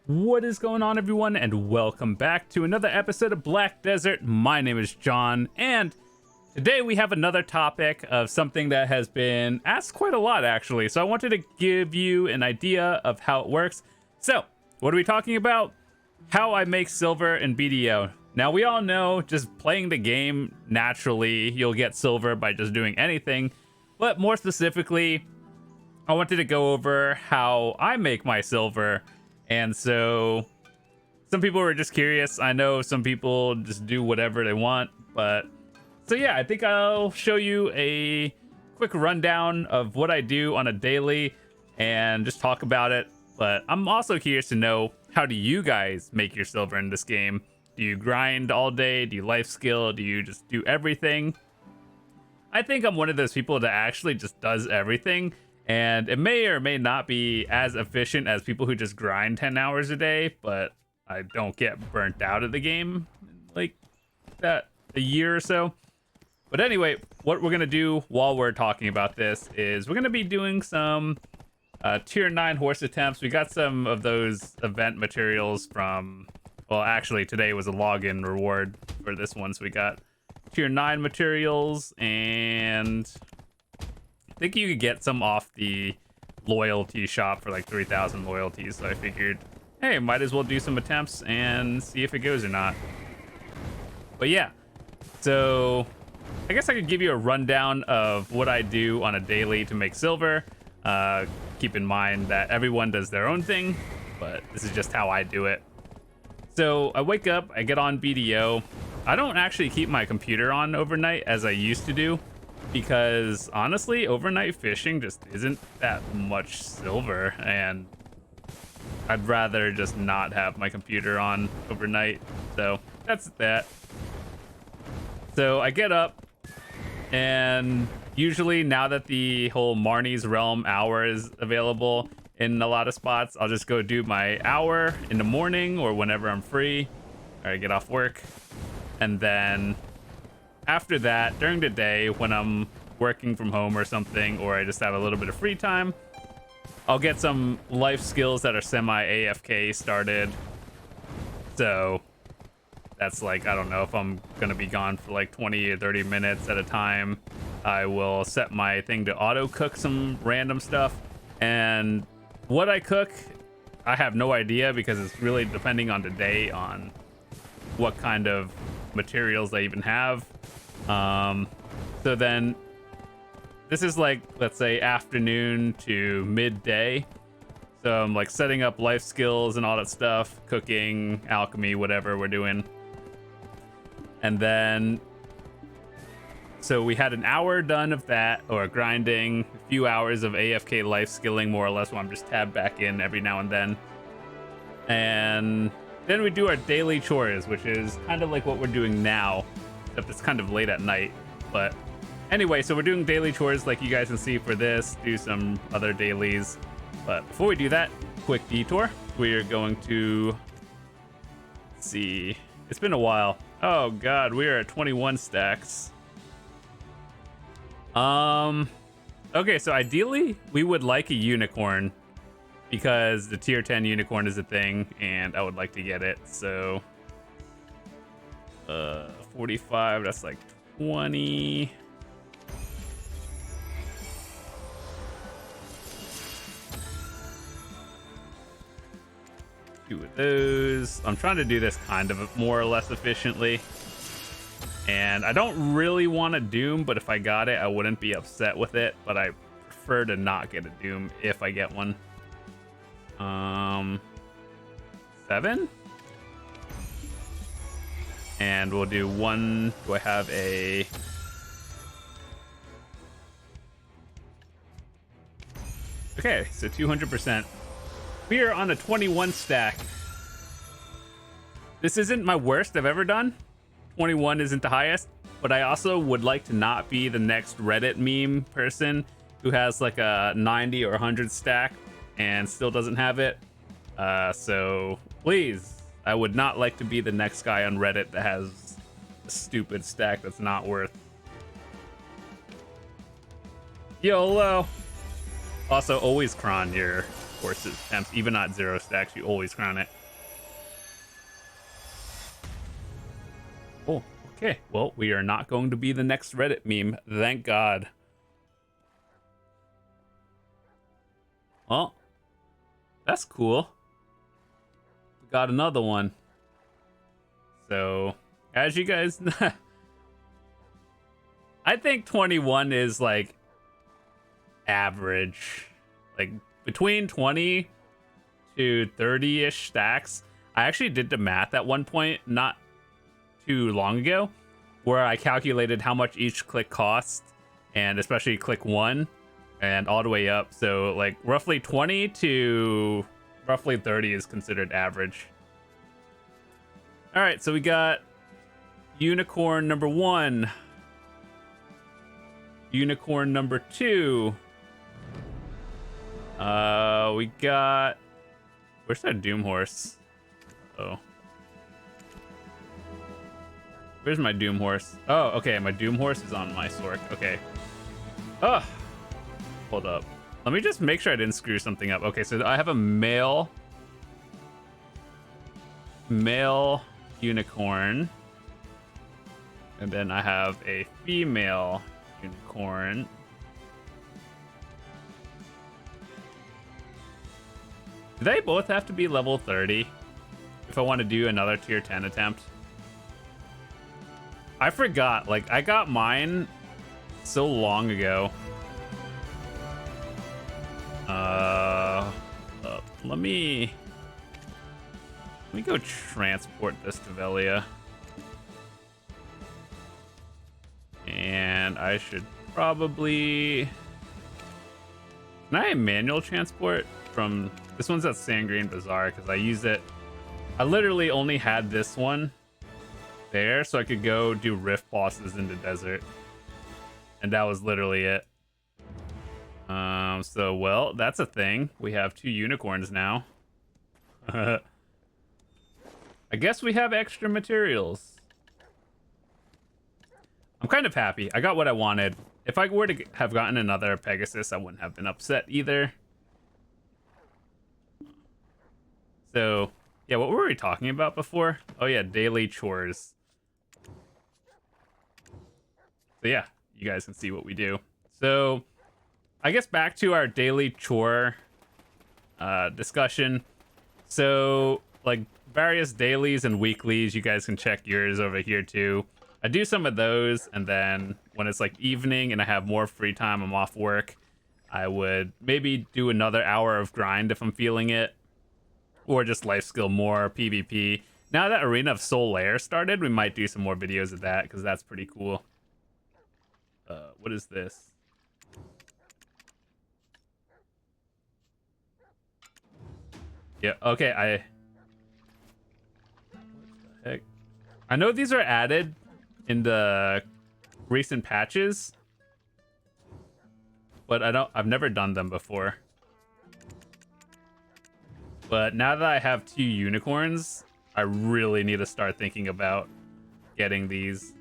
What is going on, everyone, and welcome back to another episode of Black Desert. My name is John, and today we have another topic of something that has been asked quite a lot, actually. So I wanted to give you an idea of how it works. So, what are we talking about? How I make silver in BDO. Now, we all know just playing the game, naturally, you'll get silver by just doing anything. But more specifically, I wanted to go over how I make my silver. And so some people were just curious. I know some people just do whatever they want, but so yeah, I think I'll show you a quick rundown of what I do on a daily and just talk about it. But I'm also curious to know, how do you guys make your silver in this game? Do you grind all day? Do you life skill? Do you just do everything? I think I'm one of those people that actually just does everything. And it may or may not be as efficient as people who just grind 10 hours a day, but I don't get burnt out of the game like that a year or so. But anyway, what we're going to do while we're talking about this is we're going to be doing some tier 9 horse attempts. We got some of those event materials from, well, actually today was a login reward for this one. So we got tier 9 materials, and I think you could get some off the loyalty shop for like 3,000 loyalties. So I figured, hey, might as well do some attempts and see if it goes or not. But yeah, so I guess I could give you a rundown of what I do on a daily to make silver. Keep in mind that everyone does their own thing, but this is just how I do it. So I wake up, I get on BDO. I don't actually keep my computer on overnight as I used to do, because honestly, overnight fishing just isn't that much silver, and I'd rather just not have my computer on overnight. So that's that. So I get up, and usually now that the whole Marnie's Realm hour is available in a lot of spots, I'll just go do my hour in the morning or whenever I'm free, or I get off work. And then after that, during the day, when I'm working from home or something, or I just have a little bit of free time, I'll get some life skills that are semi-AFK started. So that's like, I don't know, if I'm gonna be gone for like 20 or 30 minutes at a time, I will set my thing to auto cook some random stuff. And what I cook, I have no idea, because it's really depending on the day on what kind of materials I even have. So then this is like, let's say afternoon to midday. So I'm like setting up life skills and all that stuff, cooking, alchemy, whatever we're doing. And then, so we had an hour done of that, or grinding, a few hours of AFK life skilling, more or less, where I'm just tabbed back in every now and then. And then we do our daily chores, which is kind of like what we're doing now, except it's kind of late at night. But anyway, so we're doing daily chores like you guys can see for this, do some other dailies. But before we do that, quick detour. We're going to, let's see, it's been a while. Oh god, we are at 21 stacks. Okay, so ideally we would like a unicorn, because the tier 10 unicorn is a thing and I would like to get it. So 45, that's like 20. Two of those. I'm trying to do this kind of more or less efficiently, and I don't really want a doom, but if I got it, I wouldn't be upset with it. But I prefer to not get a doom if I get one. 7, and we'll do one. Do I have a? Okay, so 200%. We are on a 21 stack. This isn't my worst I've ever done. 21 isn't the highest, but I also would like to not be the next Reddit meme person who has like a 90 or 100 stack and still doesn't have it. So please, I would not like to be the next guy on Reddit that has a stupid stack that's not worth. YOLO. Also, always cron your course attempts. Even at 0 stacks, you always crown it. Oh, okay. Well, we are not going to be the next Reddit meme. Thank God. Well, that's cool. We got another one. So, as you guys know, I think 21 is like average. Like between 20 to 30-ish stacks. I actually did the math at one point, not too long ago, where I calculated how much each click cost, and especially click 1 and all the way up. So like roughly 20 to roughly 30 is considered average. All right, so we got unicorn number 1, unicorn number 2. We got, where's that Doom horse? Oh, where's my Doom horse? Oh, okay, my Doom horse is on my Sork. Okay. Oh, hold up. Let me just make sure I didn't screw something up. Okay, so I have a male unicorn, and then I have a female unicorn. Do they both have to be level 30 if I want to do another tier 10 attempt? I forgot, like I got mine so long ago. Let me go transport this to Velia. And I should probably... Can I manual transport from... This one's at Sandgreen Bazaar because I use it... I literally only had this one there so I could go do rift bosses in the desert. And that was literally it. So, well, that's a thing. We have 2 unicorns now. I guess we have extra materials. I'm kind of happy. I got what I wanted. If I were to have gotten another Pegasus, I wouldn't have been upset either. So, yeah, what were we talking about before? Oh, yeah, daily chores. So, yeah, you guys can see what we do. So, I guess back to our daily chore discussion. So, like, various dailies and weeklies, you guys can check yours over here, too. I do some of those, and then when it's, like, evening and I have more free time, I'm off work, I would maybe do another hour of grind if I'm feeling it. Or just life skill more, PvP. Now that Arena of Soul Lair started, we might do some more videos of that, because that's pretty cool. What is this? Yeah, okay, what the heck? I know these are added in the recent patches, but I've never done them before. But now that I have 2 unicorns, I really need to start thinking about getting these.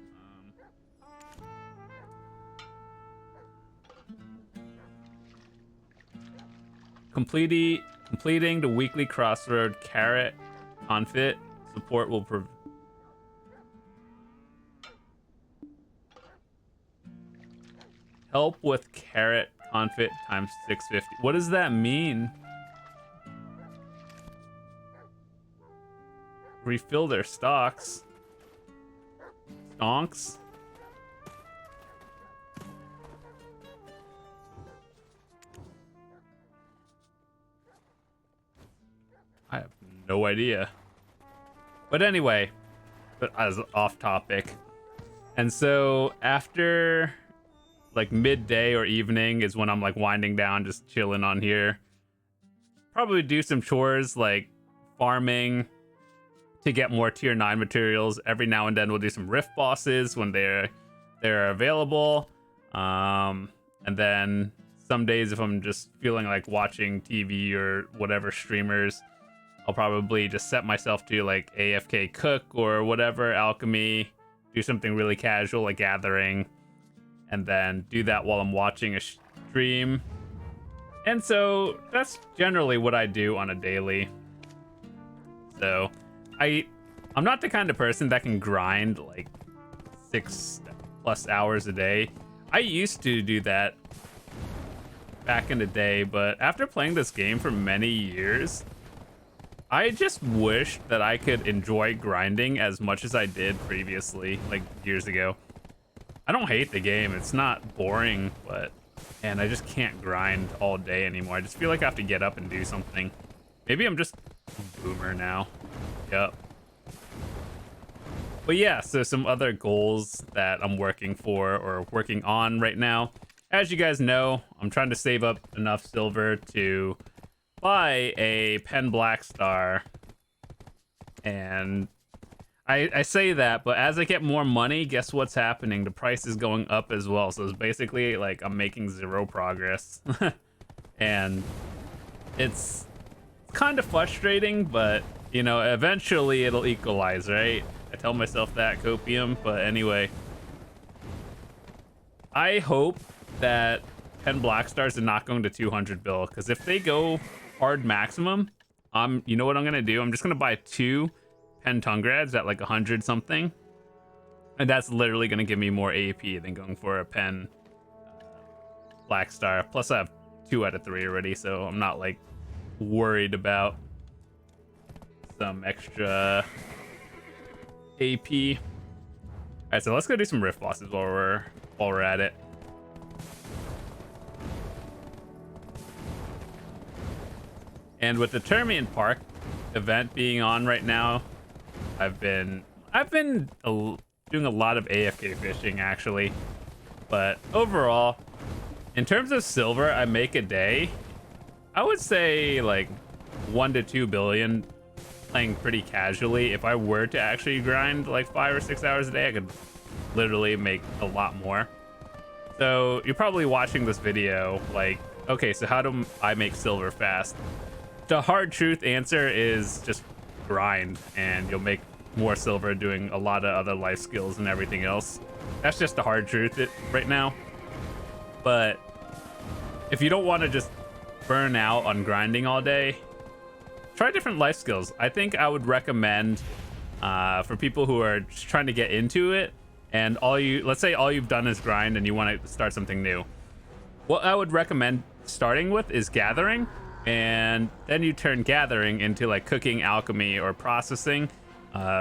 Completing the weekly crossroad carrot confit support will help with carrot confit times 650. What does that mean? Refill their stocks. Stonks. I have no idea. But anyway, but as off topic. And so after like midday or evening is when I'm like winding down, just chilling on here. Probably do some chores like farming to get more tier 9 materials. Every now and then we'll do some rift bosses when they're available. And then some days if I'm just feeling like watching TV or whatever streamers, I'll probably just set myself to like AFK cook or whatever, alchemy, do something really casual like gathering, and then do that while I'm watching a stream. And so that's generally what I do on a daily. So I'm not the kind of person that can grind like 6+ hours a day. I used to do that back in the day, but after playing this game for many years, I just wish that I could enjoy grinding as much as I did previously, like years ago. I don't hate the game, it's not boring, but man, I just can't grind all day anymore. I just feel like I have to get up and do something. Maybe I'm just a boomer now. Yep. But yeah, so some other goals that I'm working for or working on right now. As you guys know, I'm trying to save up enough silver to buy a pen black star. And I say that, but as I get more money, guess what's happening? The price is going up as well. So it's basically like I'm making 0 progress. And it's kind of frustrating, but you know, eventually it'll equalize, right? I tell myself that, copium, but anyway. I hope that 10 black stars are not going to 200 bill, because if they go hard maximum, you know what I'm gonna do? I'm just gonna buy 2 pen tungrads at like 100 something, and that's literally gonna give me more AP than going for a pen black star. Plus I have 2 out of 3 already, so I'm not like worried about some extra AP. All right, so let's go do some rift bosses while we're at it. And with the Termian Park event being on right now, I've been doing a lot of AFK fishing actually. But overall, in terms of silver I make a day, I would say like 1 to 2 billion playing pretty casually. If I were to actually grind like 5 or 6 hours a day, I could literally make a lot more. So you're probably watching this video like, okay, so how do I make silver fast? The hard truth answer is just grind, and you'll make more silver doing a lot of other life skills and everything else. That's just the hard truth right now. But if you don't want to just burn out on grinding all day, try different life skills. I think I would recommend for people who are just trying to get into it, and let's say all you've done is grind and you want to start something new. What I would recommend starting with is gathering, and then you turn gathering into like cooking, alchemy, or processing,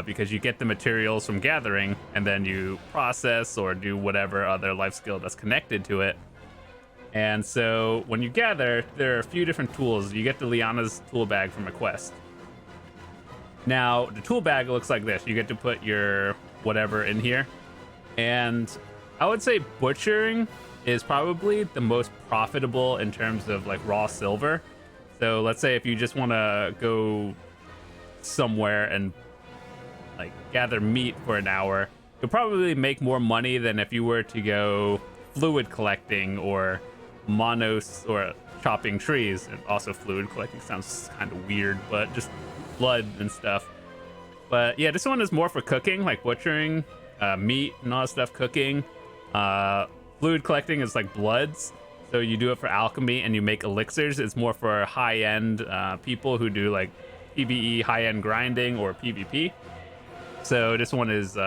because you get the materials from gathering and then you process or do whatever other life skill that's connected to it. And so when you gather, there are a few different tools. You get the Liana's tool bag from a quest. Now, the tool bag looks like this. You get to put your whatever in here. And I would say butchering is probably the most profitable in terms of like raw silver. So let's say if you just want to go somewhere and like gather meat for an hour, you'll probably make more money than if you were to go fluid collecting or monos or chopping trees. And also fluid collecting sounds kind of weird, but just blood and stuff. But yeah, this one is more for cooking, like butchering, meat and all that stuff, cooking. Fluid collecting is like bloods, so you do it for alchemy and you make elixirs. It's more for high-end people who do like PvE high-end grinding or PvP. So this one is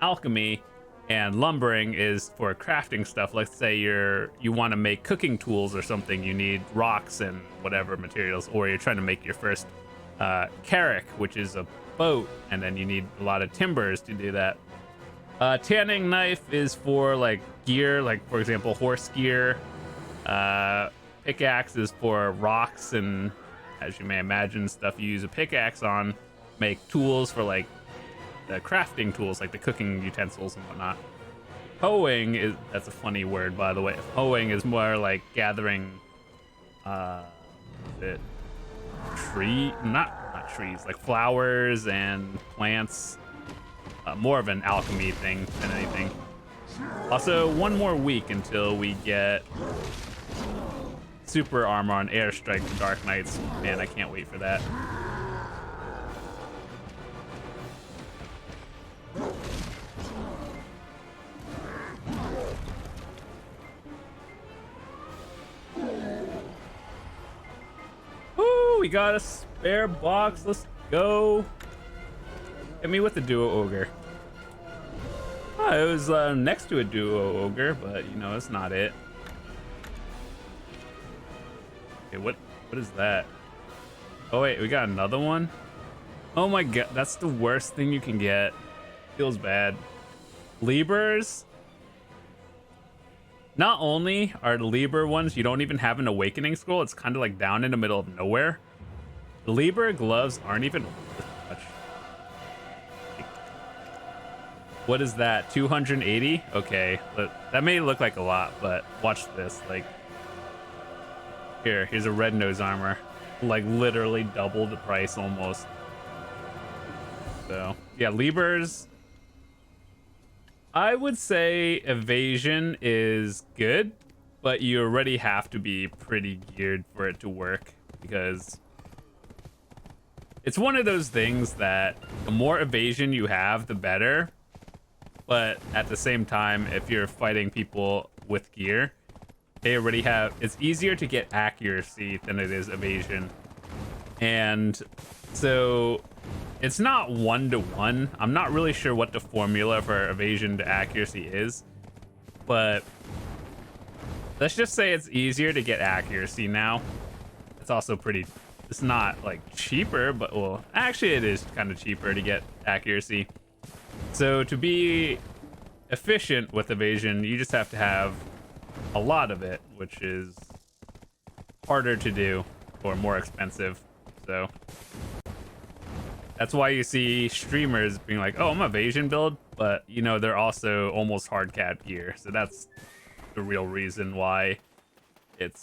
alchemy, and lumbering is for crafting stuff. Let's say you want to make cooking tools or something. You need rocks and whatever materials, or you're trying to make your first carrack, which is a boat, and then you need a lot of timbers to do that. Tanning knife is for like gear, like for example horse gear. Pickaxe is for rocks, and as you may imagine, stuff you use a pickaxe on. Make tools for like the crafting tools, like the cooking utensils and whatnot. Hoeing that's a funny word, by the way. Hoeing is more like gathering not trees, like flowers and plants. More of an alchemy thing than anything. Also, one more week until we get super armor on airstrike and dark knights. Man, I can't wait for that. we got a spare box. Let's go. Hit me with the duo ogre. Oh, it was next to a duo ogre, but you know, it's not it. Okay, what is that? Oh wait, we got another one. Oh my god, that's the worst thing you can get. Feels bad. Libers. Not only are the Liber ones, you don't even have an awakening scroll. It's kind of like down in the middle of nowhere. The Liber gloves aren't even much. What is that? 280? Okay, that may look like a lot, but watch this. Like, here's a red nose armor. Like literally double the price almost. So yeah, Libers. I would say evasion is good, but you already have to be pretty geared for it to work, because it's one of those things that the more evasion you have, the better. But at the same time, if you're fighting people with gear, they already have, it's easier to get accuracy than it is evasion. And so it's not 1-to-1. I'm not really sure what the formula for evasion to accuracy is, but let's just say it's easier to get accuracy now. It's also pretty, it's not like cheaper, but well, actually it is kind of cheaper to get accuracy. So to be efficient with evasion, you just have to have a lot of it, which is harder to do or more expensive. So that's why you see streamers being like, oh, I'm evasion build, but you know, they're also almost hard cap gear. So that's the real reason why it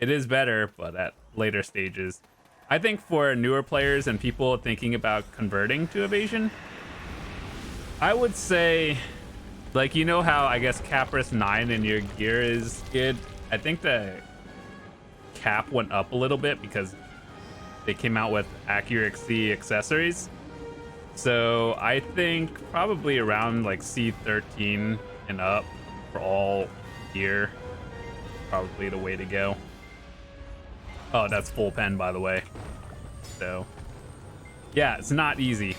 is better, but at later stages. I think for newer players and people thinking about converting to evasion, I would say, like, you know how I guess Capris 9 in your gear is good? I think the cap went up a little bit because they came out with accuracy accessories. So I think probably around like C13 and up for all gear, probably the way to go. Oh, that's full pen, by the way. So yeah, it's not easy.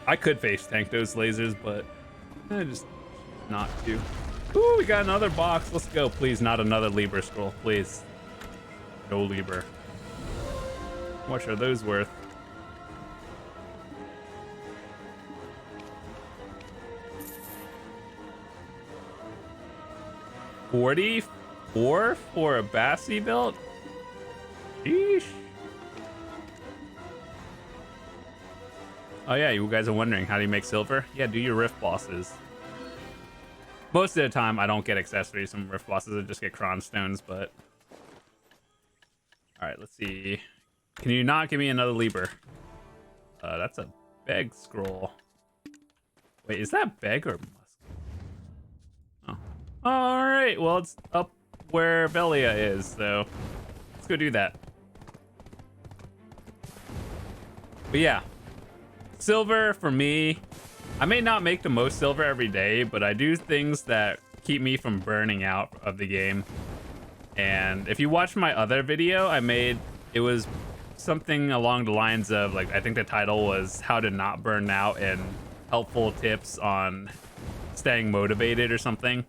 I could face tank those lasers, but I just not to. Ooh, we got another box. Let's go. Please, not another Liber scroll. Please. No Liber. How much are those worth? $44 for a Bassi belt? Sheesh. Oh yeah, you guys are wondering, how do you make silver? Yeah, do your rift bosses. Most of the time, I don't get accessories from rift bosses. I just get cron stones, but... Alright, let's see. Can you not give me another Liber? That's a beg scroll. Wait, is that beg or musk? Oh. Alright, well, it's up where Velia is, so... Let's go do that. But yeah. Silver, for me, I may not make the most silver every day, but I do things that keep me from burning out of the game. And if you watch my other video I made, it was something along the lines of, like, I think the title was how to not burn out and helpful tips on staying motivated or something.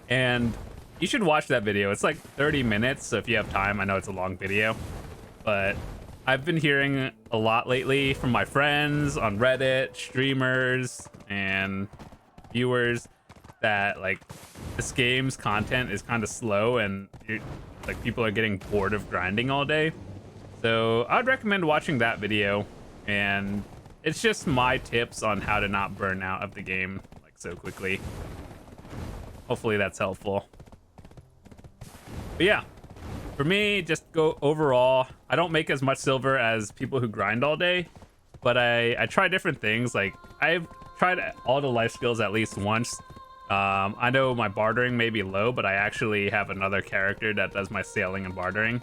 And you should watch that video. It's like 30 minutes, so if you have time, I know it's a long video, but I've been hearing a lot lately from my friends on Reddit, streamers, and viewers that, like, this game's content is kind of slow and like people are getting bored of grinding all day. So I'd recommend watching that video, and it's just my tips on how to not burn out of the game like so quickly. Hopefully that's helpful. But yeah. For me, just go overall, I don't make as much silver as people who grind all day, but I try different things. Like, tried all the life skills at least once. I know my bartering may be low, but I actually have another character that does my sailing and bartering.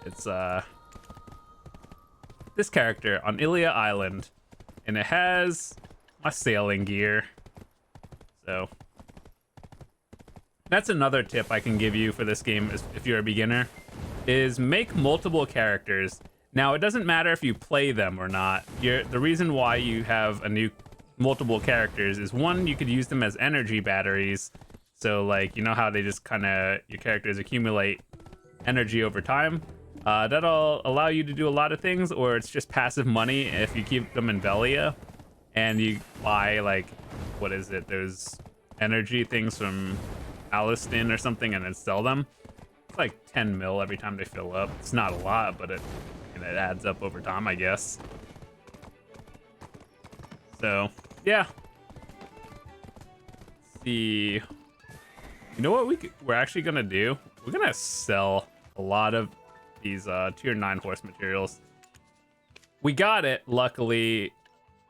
It's this character on Ilia Island, and it has my sailing gear. So that's another tip I can give you for this game if you're a beginner, is make multiple characters. Now, it doesn't matter if you play them or not. The reason why you have multiple characters is, one, you could use them as energy batteries. So like, you know how they just your characters accumulate energy over time? That'll allow you to do a lot of things, or it's just passive money if you keep them in Velia and you buy like, what is it? Those energy things from Alistin or something and then sell them. It's like 10 mil every time they fill up. It's not a lot, but it adds up over time, I guess. So yeah. Let's see. You know what we're actually gonna do? We're gonna sell a lot of these tier 9 horse materials. We got it, luckily.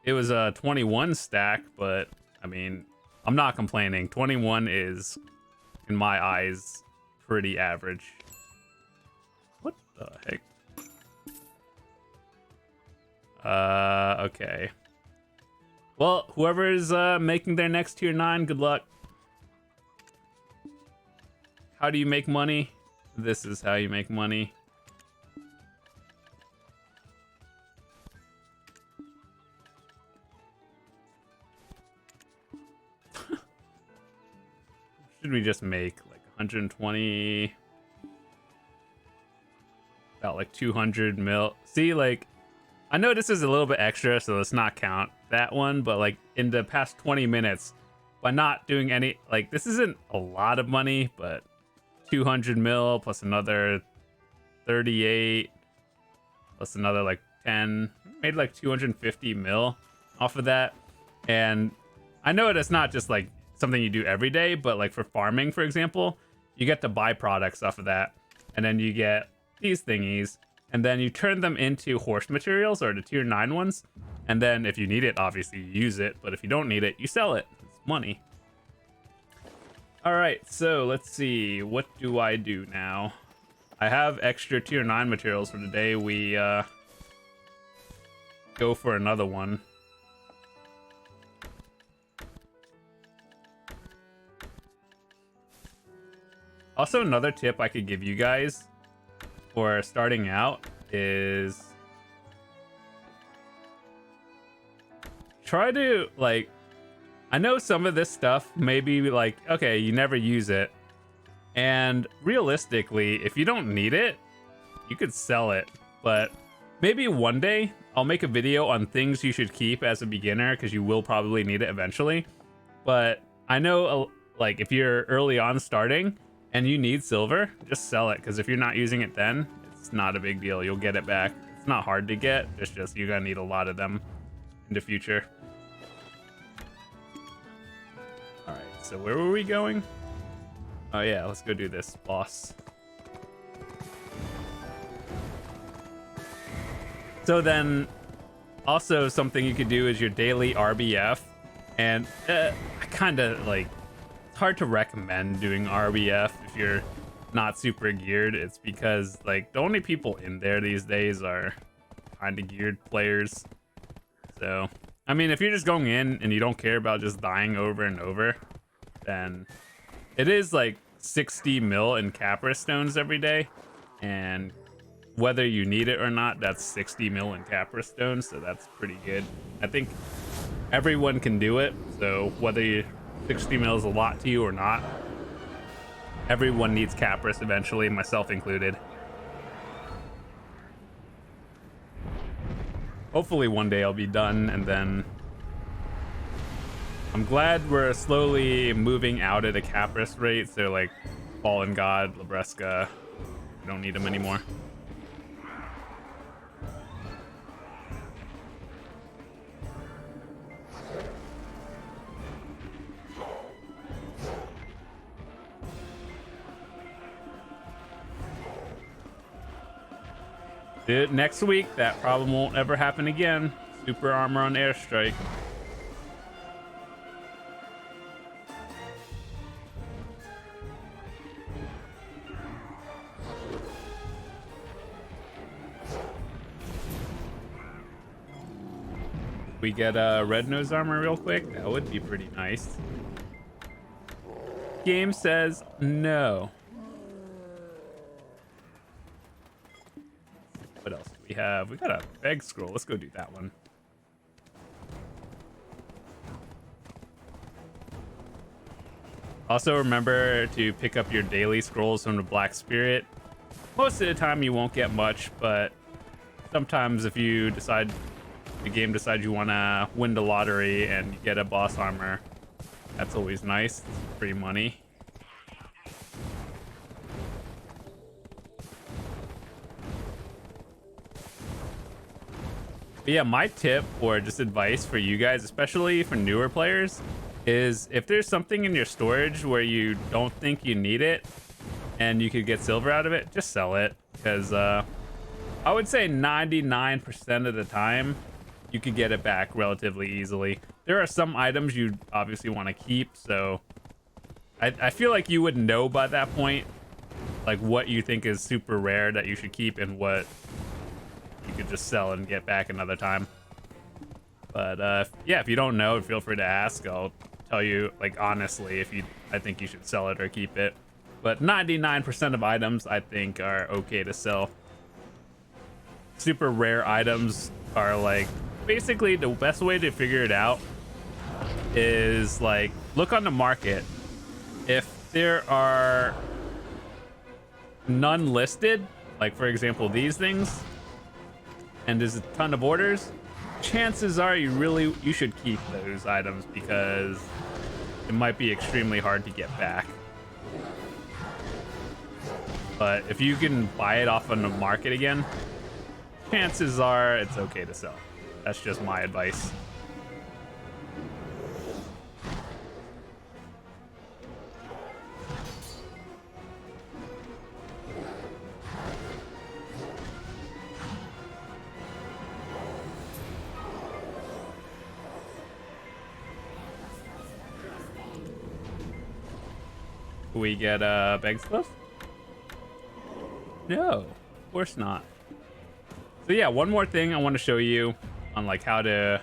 It was a 21 stack, but I mean, I'm not complaining. 21 is, in my eyes, pretty average. What the heck? Okay. Well, whoever's making their next tier 9, good luck. How do you make money? This is how you make money. Should we just make like 120? About like 200 mil. See, like, I know this is a little bit extra, so let's not count that one, but like in the past 20 minutes, by not doing any, like, this isn't a lot of money, but 200 mil plus another 38 plus another like 10, made like 250 mil off of that. And I know it's not just like something you do every day, but like for farming, for example, you get the byproducts off of that, and then you get these thingies, and then you turn them into horse materials, or the tier 9 ones, and then if you need it, obviously you use it, but if you don't need it, you sell it. It's money. All right, so let's see, what do I do now? I have extra tier 9 materials for the day we go for another one. Also, another tip I could give you guys for starting out is try to, like, I know some of this stuff may be like, okay, you never use it. And realistically, if you don't need it, you could sell it. But maybe one day I'll make a video on things you should keep as a beginner, because you will probably need it eventually. But I know, like, if you're early on starting and you need silver, just sell it, because if you're not using it then, it's not a big deal. You'll get it back. It's not hard to get. It's just you're gonna need a lot of them in the future. All right, so where were we going? Oh yeah, let's go do this boss. So then, also something you could do is your daily RBF, and I kind of like, it's hard to recommend doing RBF if you're not super geared. It's because like the only people in there these days are kind of geared players. So I mean, if you're just going in and you don't care about just dying over and over, then it is like 60 mil in Capra stones every day, and whether you need it or not, that's 60 mil in Capra stones, so that's pretty good. I think everyone can do it, so whether 60 mil is a lot to you or not, everyone needs Capris eventually, myself included. Hopefully one day I'll be done, and then I'm glad we're slowly moving out at a Capris rate, so like Fallen God, Labresca, we don't need them anymore. Dude, next week, that problem won't ever happen again. Super armor on airstrike. We get a red nose armor real quick. That would be pretty nice. Game says no. What else do we have? We got a beg scroll. Let's go do that one. Also remember to pick up your daily scrolls from the Black Spirit. Most of the time you won't get much, but sometimes if you decide, the game decides you want to win the lottery and you get a boss armor, that's always nice. It's free money. But yeah, my tip or just advice for you guys, especially for newer players, is if there's something in your storage where you don't think you need it and you could get silver out of it, just sell it. Because I would say 99% of the time you could get it back relatively easily. There are some items you obviously want to keep, so I feel like you would know by that point like what you think is super rare that you should keep and what you could just sell and get back another time. But yeah, if you don't know, feel free to ask. I'll tell you, like, honestly, if I think you should sell it or keep it. But 99% of items I think are okay to sell. Super rare items are like, basically the best way to figure it out is like look on the market. If there are none listed, like for example these things, and there's a ton of orders, chances are you should keep those items because it might be extremely hard to get back. But if you can buy it off on the market again, chances are it's okay to sell. That's just my advice. We get bag stuff? No, of course not. So yeah, one more thing I want to show you on like how to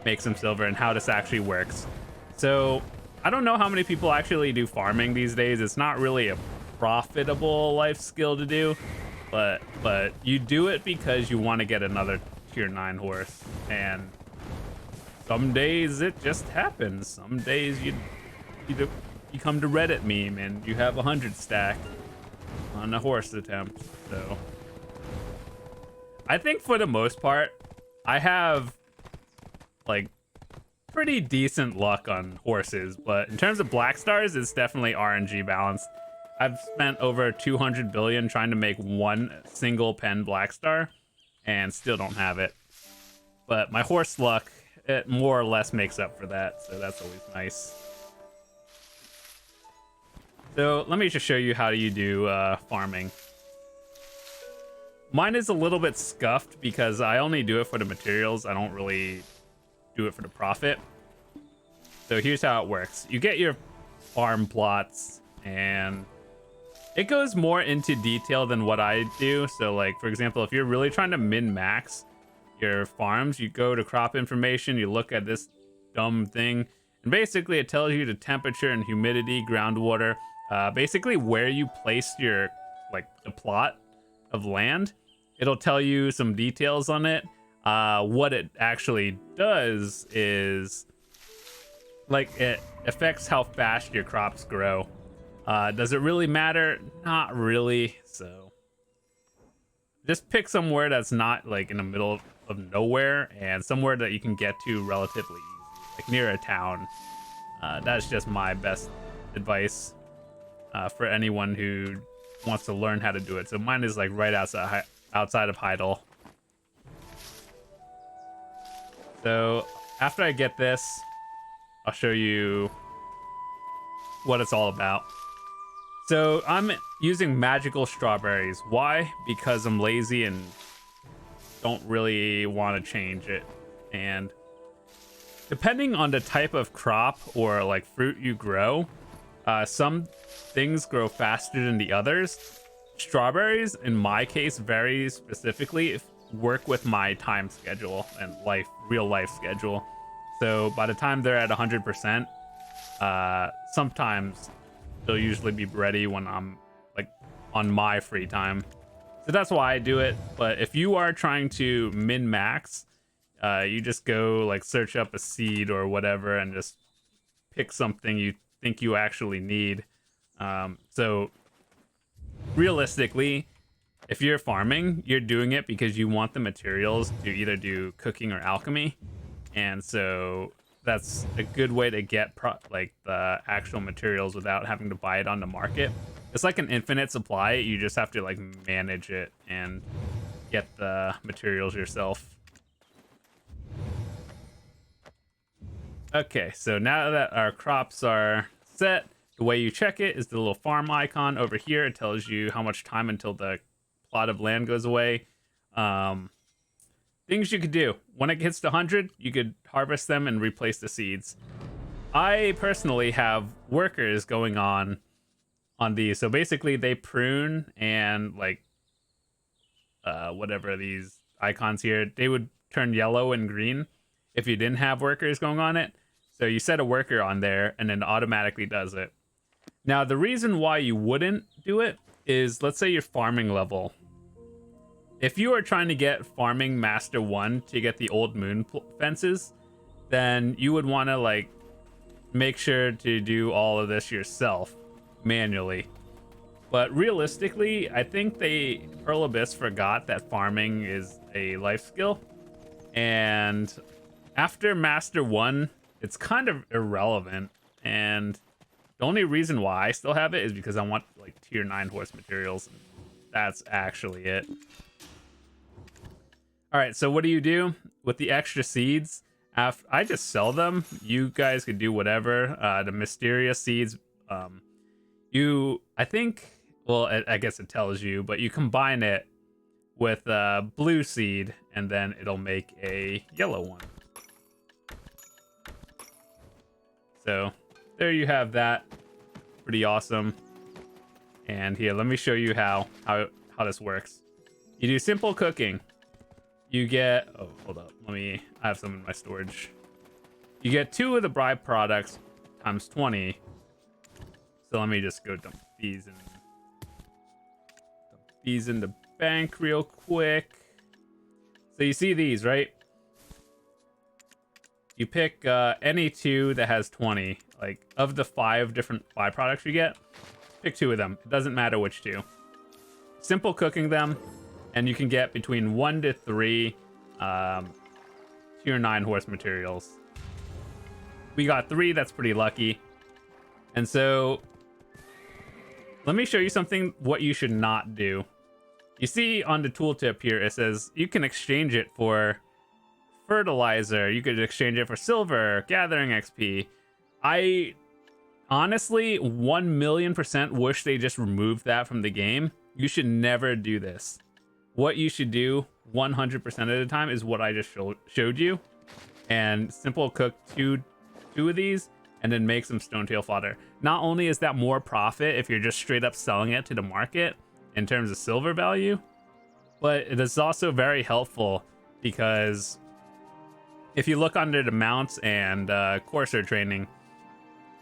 make some silver and how this actually works. So I don't know how many people actually do farming these days. It's not really a profitable life skill to do, but you do it because you want to get another tier 9 horse. And some days it just happens. Some days you come to Reddit meme and you have 100 stack on a horse attempt. So I think for the most part, I have like pretty decent luck on horses, but in terms of black stars, it's definitely RNG balanced. I've spent over 200 billion trying to make one single pen black star and still don't have it. But my horse luck, it more or less makes up for that, so that's always nice. So let me just show you how you do farming. Mine is a little bit scuffed because I only do it for the materials. I don't really do it for the profit. So here's how it works. You get your farm plots and it goes more into detail than what I do. So like, for example, if you're really trying to min-max your farms, you go to crop information, you look at this dumb thing, and basically it tells you the temperature and humidity, groundwater, basically where you placed your, like, the plot of land. It'll tell you some details on it. What it actually does is, like, it affects how fast your crops grow. Does it really matter? Not really. So just pick somewhere that's not like in the middle of nowhere and somewhere that you can get to relatively easy, like near a town. That's just my best advice for anyone who wants to learn how to do it. So mine is like right outside of Heidel. So after I get this, I'll show you what it's all about. So I'm using magical strawberries. Why? Because I'm lazy and don't really want to change it. And depending on the type of crop or like fruit you grow, some things grow faster than the others. Strawberries, in my case, very specifically, work with my time schedule and life real life schedule. So by the time they're at 100%, sometimes they'll usually be ready when I'm like on my free time. So that's why I do it. But if you are trying to min max, you just go like search up a seed or whatever and just pick something you think you actually need. So realistically, if you're farming, you're doing it because you want the materials to either do cooking or alchemy. And so that's a good way to get like the actual materials without having to buy it on the market. It's like an infinite supply. You just have to like manage it and get the materials yourself. Okay, so now that our crops are set, the way you check it is the little farm icon over here. It tells you how much time until the plot of land goes away. Things you could do. When it gets to 100, you could harvest them and replace the seeds. I personally have workers going on these. So basically they prune and like whatever these icons here, they would turn yellow and green if you didn't have workers going on it. So you set a worker on there and then automatically does it. Now, the reason why you wouldn't do it is, let's say your farming level. If you are trying to get farming master 1 to get the old moon fences, then you would want to like make sure to do all of this yourself manually. But realistically, I think Pearl Abyss forgot that farming is a life skill. And after master 1, it's kind of irrelevant. And the only reason why I still have it is because I want like tier 9 horse materials. That's actually it. All right, so what do you do with the extra seeds? I just sell them. You guys could do whatever. The mysterious seeds, I think, well, I guess it tells you, but you combine it with a blue seed and then it'll make a yellow one. So there you have that. Pretty awesome. And here, let me show you how this works. You do simple cooking. You get, oh, hold up. I have some in my storage. You get 2 of the bribe products times 20. So let me just go dump these in the bank real quick. So you see these, right? You pick any 2 that has 20. Like, of the 5 different byproducts you get, pick 2 of them. It doesn't matter which 2. Simple cooking them, and you can get between 1 to 3 tier 9 horse materials. We got 3, that's pretty lucky. And so, let me show you something what you should not do. You see on the tooltip here, it says you can exchange it for fertilizer. You could exchange it for silver, gathering XP. I honestly 1,000,000% wish they just removed that from the game. You should never do this. What you should do 100% of the time is what I just showed you, and simple cook two of these and then make some stonetail fodder. Not only is that more profit if you're just straight up selling it to the market in terms of silver value, but it is also very helpful because if you look under the mounts and courser training,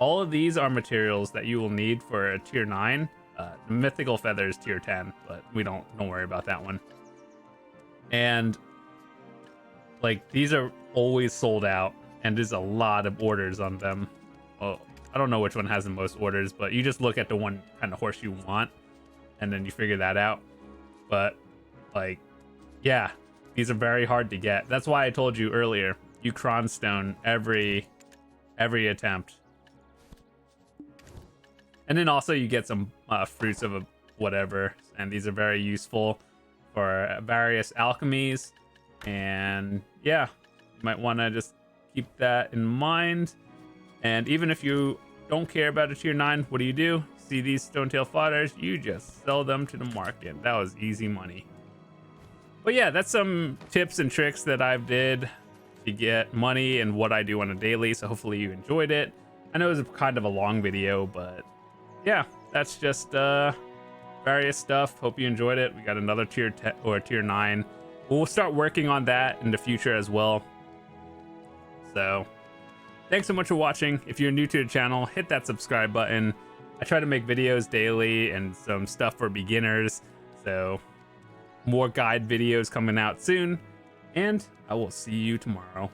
all of these are materials that you will need for a tier 9. The mythical feather is tier 10, but we don't worry about that one. And like, these are always sold out, and there's a lot of orders on them. Well, I don't know which one has the most orders, but you just look at the one kind of horse you want, and then you figure that out. But like, yeah, these are very hard to get. That's why I told you earlier, you cronstone every attempt. And then also you get some fruits of whatever, and these are very useful for various alchemies. And yeah, you might want to just keep that in mind. And even if you don't care about a tier 9, what do? See these stonetail fodders? You just sell them to the market. That was easy money. But yeah, that's some tips and tricks that I've did to get money and what I do on a daily. So hopefully you enjoyed it. I know it was kind of a long video, but yeah, that's just various stuff. Hope you enjoyed it. We got another tier 10 or tier 9. We'll start working on that in the future as well. So thanks so much for watching. If you're new to the channel, hit that subscribe button. I try to make videos daily and some stuff for beginners, so more guide videos coming out soon, and I will see you tomorrow.